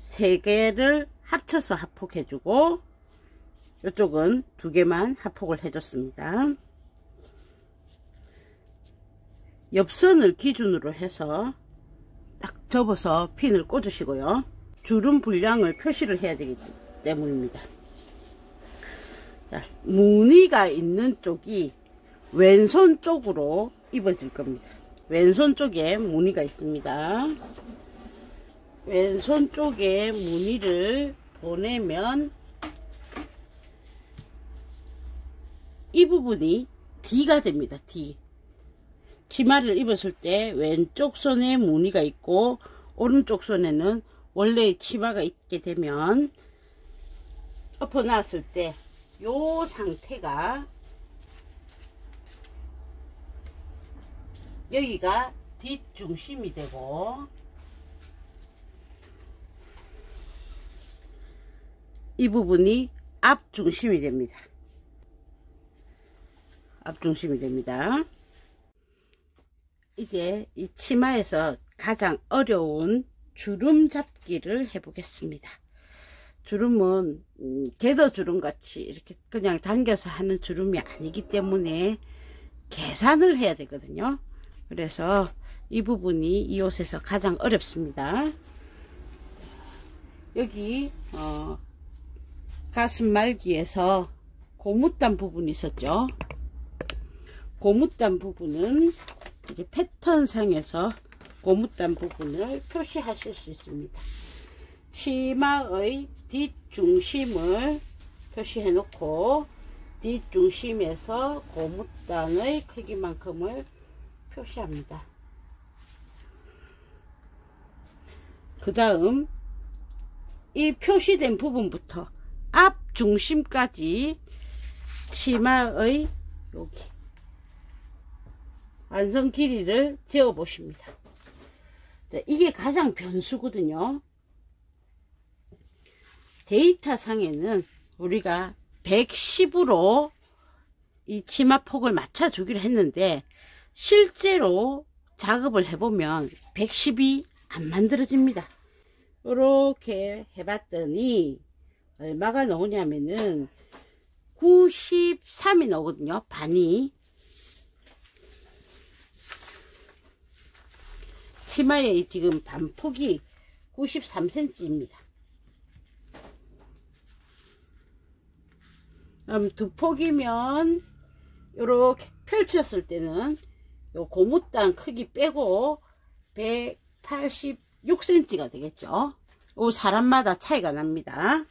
3개를 합쳐서 합폭해주고 이쪽은 2개만 합폭을 해줬습니다. 옆선을 기준으로 해서 딱 접어서 핀을 꽂으시고요. 주름 분량을 표시를 해야 되기 때문입니다. 자, 무늬가 있는 쪽이 왼손 쪽으로 입어질 겁니다. 왼손 쪽에 무늬가 있습니다. 왼손 쪽에 무늬를 보내면 이 부분이 D가 됩니다. D. 치마를 입었을 때 왼쪽 손에 무늬가 있고 오른쪽 손에는 원래 치마가 있게 되면 엎어 놨을 때 요 상태가 여기가 뒷중심이 되고 이 부분이 앞중심이 됩니다. 앞중심이 됩니다. 이제 이 치마에서 가장 어려운 주름 잡기를 해 보겠습니다. 주름은 궤도 주름 같이 이렇게 그냥 당겨서 하는 주름이 아니기 때문에 계산을 해야 되거든요. 그래서 이 부분이 이 옷에서 가장 어렵습니다. 여기 가슴 말기에서 고무단 부분이 있었죠. 고무단 부분은 이제 패턴상에서 고무단 부분을 표시하실 수 있습니다. 치마의 뒷중심을 표시해 놓고 뒷중심에서 고무단의 크기만큼을 표시합니다. 그 다음 이 표시된 부분부터 앞중심까지 치마의 여기 완성 길이를 재어 보십니다. 이게 가장 변수거든요. 데이터 상에는 우리가 110으로 이 치마 폭을 맞춰 주기로 했는데 실제로 작업을 해보면 110이 안 만들어집니다. 이렇게 해봤더니 얼마가 나오냐면은 93이 나오거든요. 반이. 치마의 지금 반폭이 93cm입니다. 두 폭이면 이렇게 펼쳤을 때는 요 고무단 크기 빼고 186cm가 되겠죠. 요 사람마다 차이가 납니다.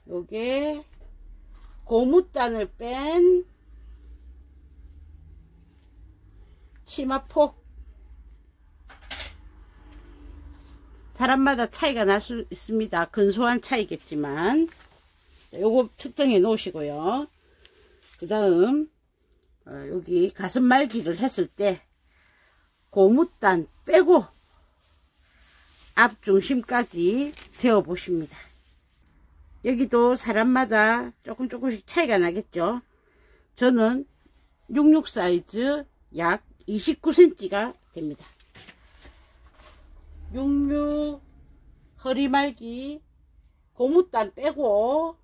요게 고무단을 뺀 치마폭 사람마다 차이가 날 수 있습니다. 근소한 차이겠지만 요거 측정해 놓으시고요. 그 다음 여기 가슴 말기를 했을 때 고무단 빼고 앞중심까지 재어 보십니다. 여기도 사람마다 조금씩 차이가 나겠죠. 저는 66 사이즈 약 29cm가 됩니다. 66 허리 말기 고무단 빼고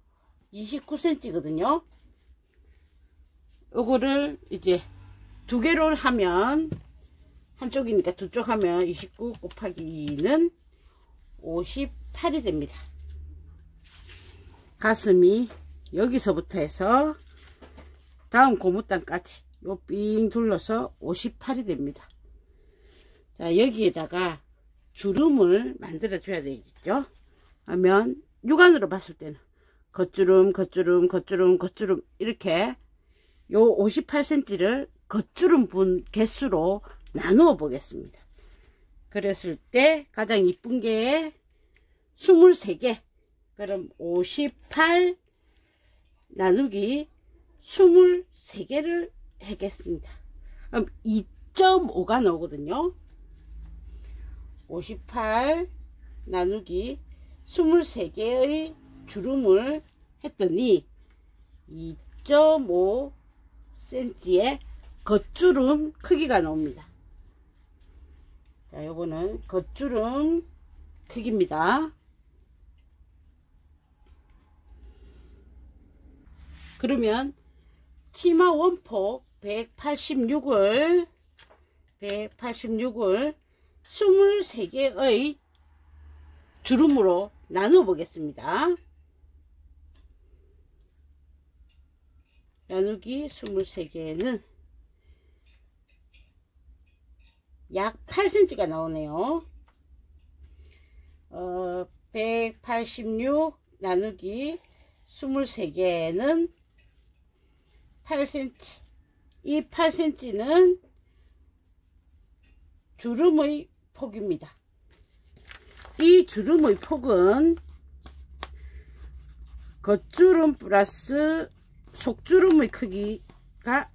29cm 거든요. 요거를 이제 두 개를 하면 한쪽이니까 두 쪽 하면 29 곱하기 2는 58이 됩니다. 가슴이 여기서부터 해서 다음 고무단까지 요 삥 둘러서 58이 됩니다. 자, 여기에다가 주름을 만들어 줘야 되겠죠. 하면 육안으로 봤을 때는 겉주름 이렇게 요 58cm를 겉주름 분 개수로 나누어 보겠습니다. 그랬을 때 가장 이쁜 게 23개. 그럼 58 나누기 23개를 하겠습니다. 그럼 2.5가 나오거든요. 58 나누기 23개의 주름을 했더니 2.5cm의 겉주름 크기가 나옵니다. 자, 요거는 겉주름 크기입니다. 그러면 치마 원폭 186을 23개의 주름으로 나누어 보겠습니다. 나누기 23개는 약 8cm가 나오네요. 186 나누기 23개는 8cm. 이 8cm는 주름의 폭입니다. 이 주름의 폭은 겉주름 플러스 속주름의 크기가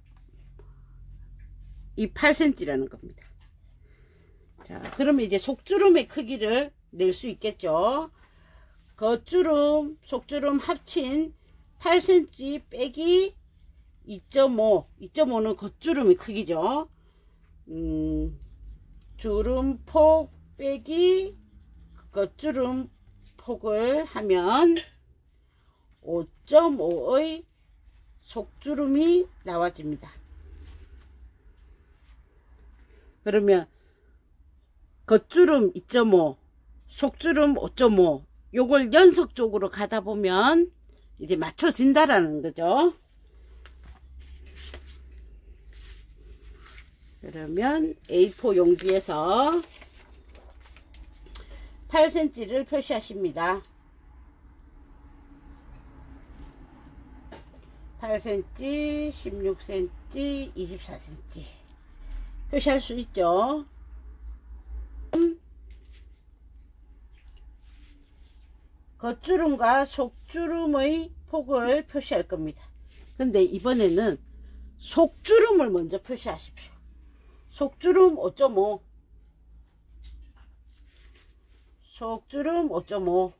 이 8cm라는 겁니다. 자, 그러면 이제 속주름의 크기를 낼 수 있겠죠. 겉주름, 속주름 합친 8cm 빼기 2.5, 2.5는 겉주름의 크기죠. 주름폭 빼기 겉주름 폭을 하면 5.5의 속주름이 나와집니다. 그러면 겉주름 2.5, 속주름 5.5, 요걸 연속적으로 가다 보면 이제 맞춰진다라는 거죠. 그러면 A4 용지에서 8cm를 표시하십니다. 8cm, 16cm, 24cm 표시할 수 있죠. 겉주름과 속주름의 폭을 표시할 겁니다. 근데 이번에는 속주름을 먼저 표시하십시오. 속주름 5.5, 속주름 5.5,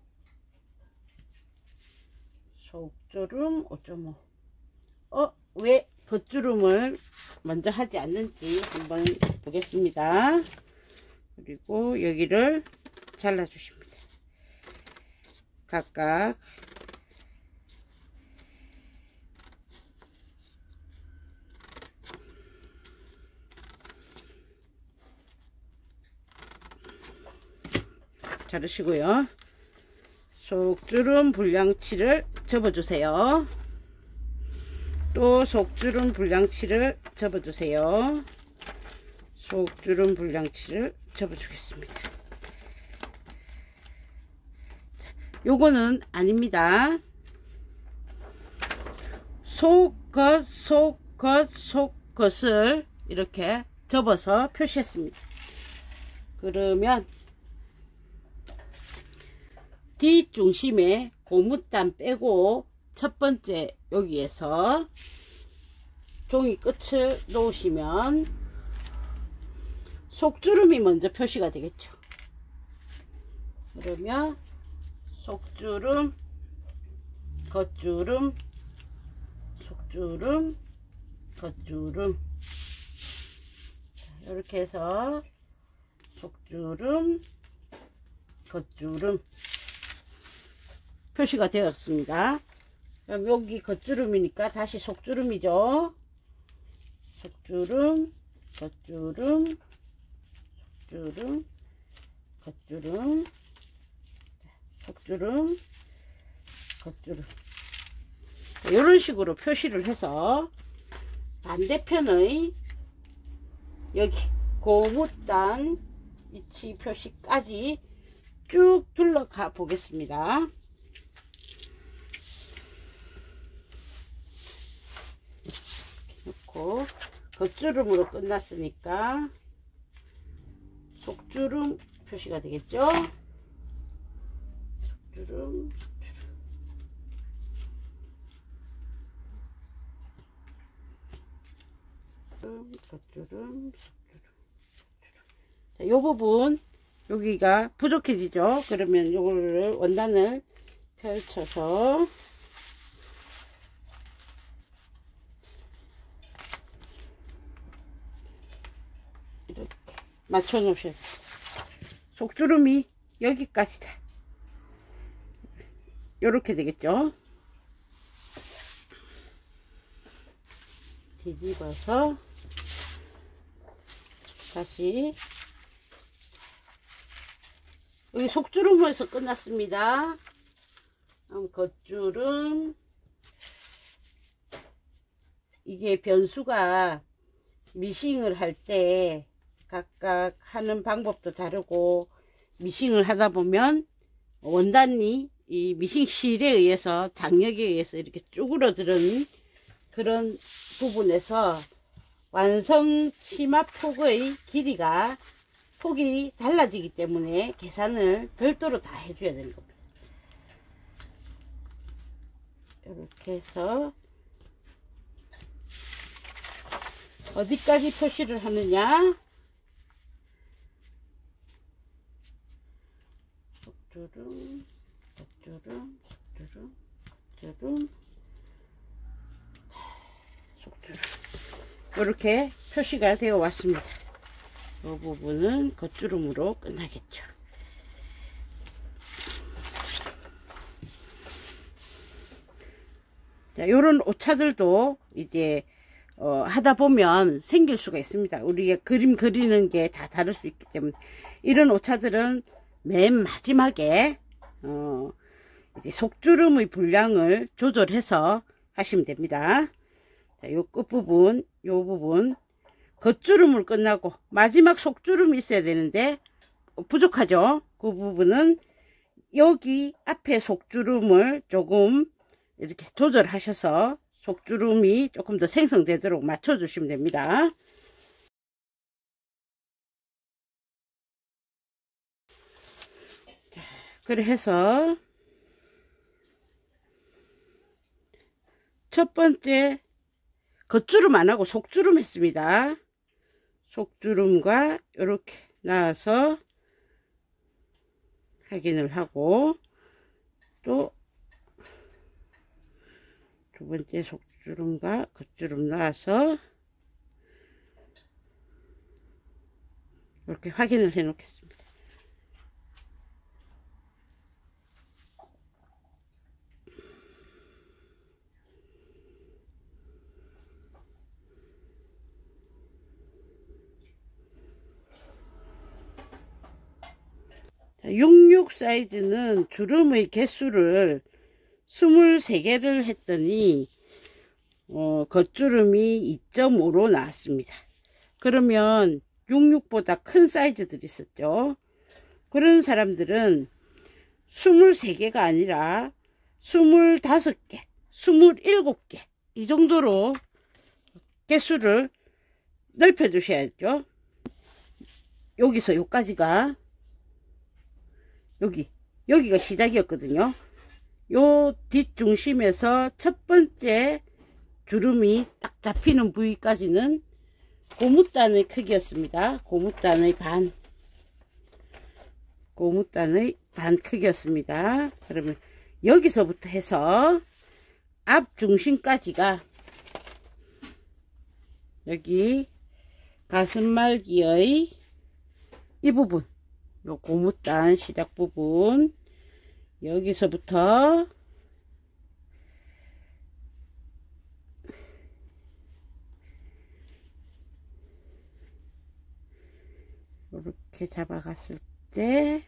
속주름 5.5. 왜 겉주름을 먼저 하지 않는지 한번 보겠습니다. 그리고 여기를 잘라 주십니다. 각각 자르시고요. 속주름 분량치를 접어주세요. 또 속주름 분량치를 접어주세요. 속주름 분량치를 접어주겠습니다. 요거는 아닙니다. 속겉, 속겉, 속겉을 이렇게 접어서 표시했습니다. 그러면 뒷중심에 고무단 빼고 첫 번째 여기에서 종이 끝을 놓으시면 속주름이 먼저 표시가 되겠죠. 그러면 속주름, 겉주름, 속주름, 겉주름, 이렇게 해서 속주름, 겉주름 표시가 되었습니다. 그럼 여기 겉주름이니까 다시 속주름이죠. 속주름, 겉주름, 속주름, 겉주름, 속주름, 겉주름. 이런 식으로 표시를 해서 반대편의 여기 고무단 위치 표시까지 쭉 둘러가 보겠습니다. 놓고 겉주름으로 끝났으니까 속주름 표시가 되겠죠. 속주름, 겉주름, 속주름. 자, 요 부분 여기가 부족해지죠. 그러면 요거를 원단을 펼쳐서 이렇게 맞춰 놓으셔야 됩니다. 속주름이 여기까지다. 요렇게 되겠죠. 뒤집어서 다시 여기 속주름에서 끝났습니다. 겉주름, 이게 변수가 미싱을 할 때 각각 하는 방법도 다르고, 미싱을 하다 보면 원단이 이 미싱실에 의해서, 장력에 의해서 이렇게 쭈그러드는 그런 부분에서 완성 치마 폭의 길이가 폭이 달라지기 때문에 계산을 별도로 다 해줘야 되는 겁니다. 이렇게 해서 어디까지 표시를 하느냐, 속주름, 속주름, 속주름, 속주름, 속주름, 이렇게 표시가 되어 왔습니다. 이 부분은 겉주름으로 끝나겠죠. 자, 요런 오차들도 이제 하다 보면 생길 수가 있습니다. 우리가 그림 그리는 게 다 다를 수 있기 때문에, 이런 오차들은 맨 마지막에 이제 속주름의 분량을 조절해서 하시면 됩니다. 자, 요 끝부분, 요 부분 겉주름을 끝나고 마지막 속주름이 있어야 되는데 부족하죠. 그 부분은 여기 앞에 속주름을 조금 이렇게 조절하셔서 속주름이 조금 더 생성되도록 맞춰 주시면 됩니다. 자, 그래 해서 첫 번째 겉주름 안 하고 속주름 했습니다. 속주름과 이렇게 나와서 확인을 하고, 또 두 번째 속주름과 겉주름 나와서 이렇게 확인을 해 놓겠습니다. 자, 66 사이즈는 주름의 개수를 23개를 했더니 겉주름이 2.5로 나왔습니다. 그러면 66보다 큰 사이즈들이 있었죠. 그런 사람들은 23개가 아니라 25개, 27개 이 정도로 개수를 넓혀 주셔야죠. 여기서 여기까지가 여기가 시작이었거든요. 요 뒷중심에서 첫 번째 주름이 딱 잡히는 부위까지는 고무단의 크기였습니다. 고무단의 반 크기였습니다. 그러면 여기서부터 해서 앞 중심까지가 여기 가슴말기의 이 부분, 요 고무단 시작 부분, 여기서부터 이렇게 잡아갔을 때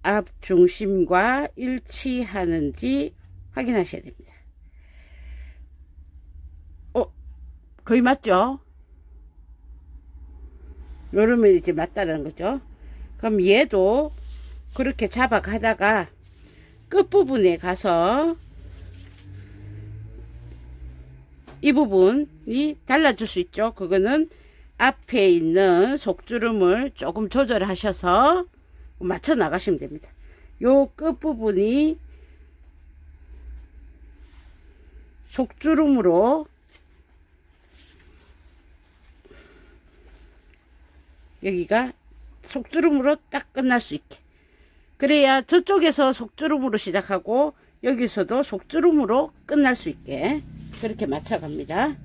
앞 중심과 일치하는지 확인하셔야 됩니다. 거의 맞죠? 이러면 이제 맞다는 거죠. 그럼 얘도 그렇게 잡아가다가 끝부분에 가서 이 부분이 달라질 수 있죠. 그거는 앞에 있는 속주름을 조금 조절하셔서 맞춰 나가시면 됩니다. 요 끝부분이 속주름으로 여기가 속주름으로 딱 끝날 수 있게, 그래야 저쪽에서 속주름으로 시작하고 여기서도 속주름으로 끝날 수 있게 그렇게 맞춰 갑니다.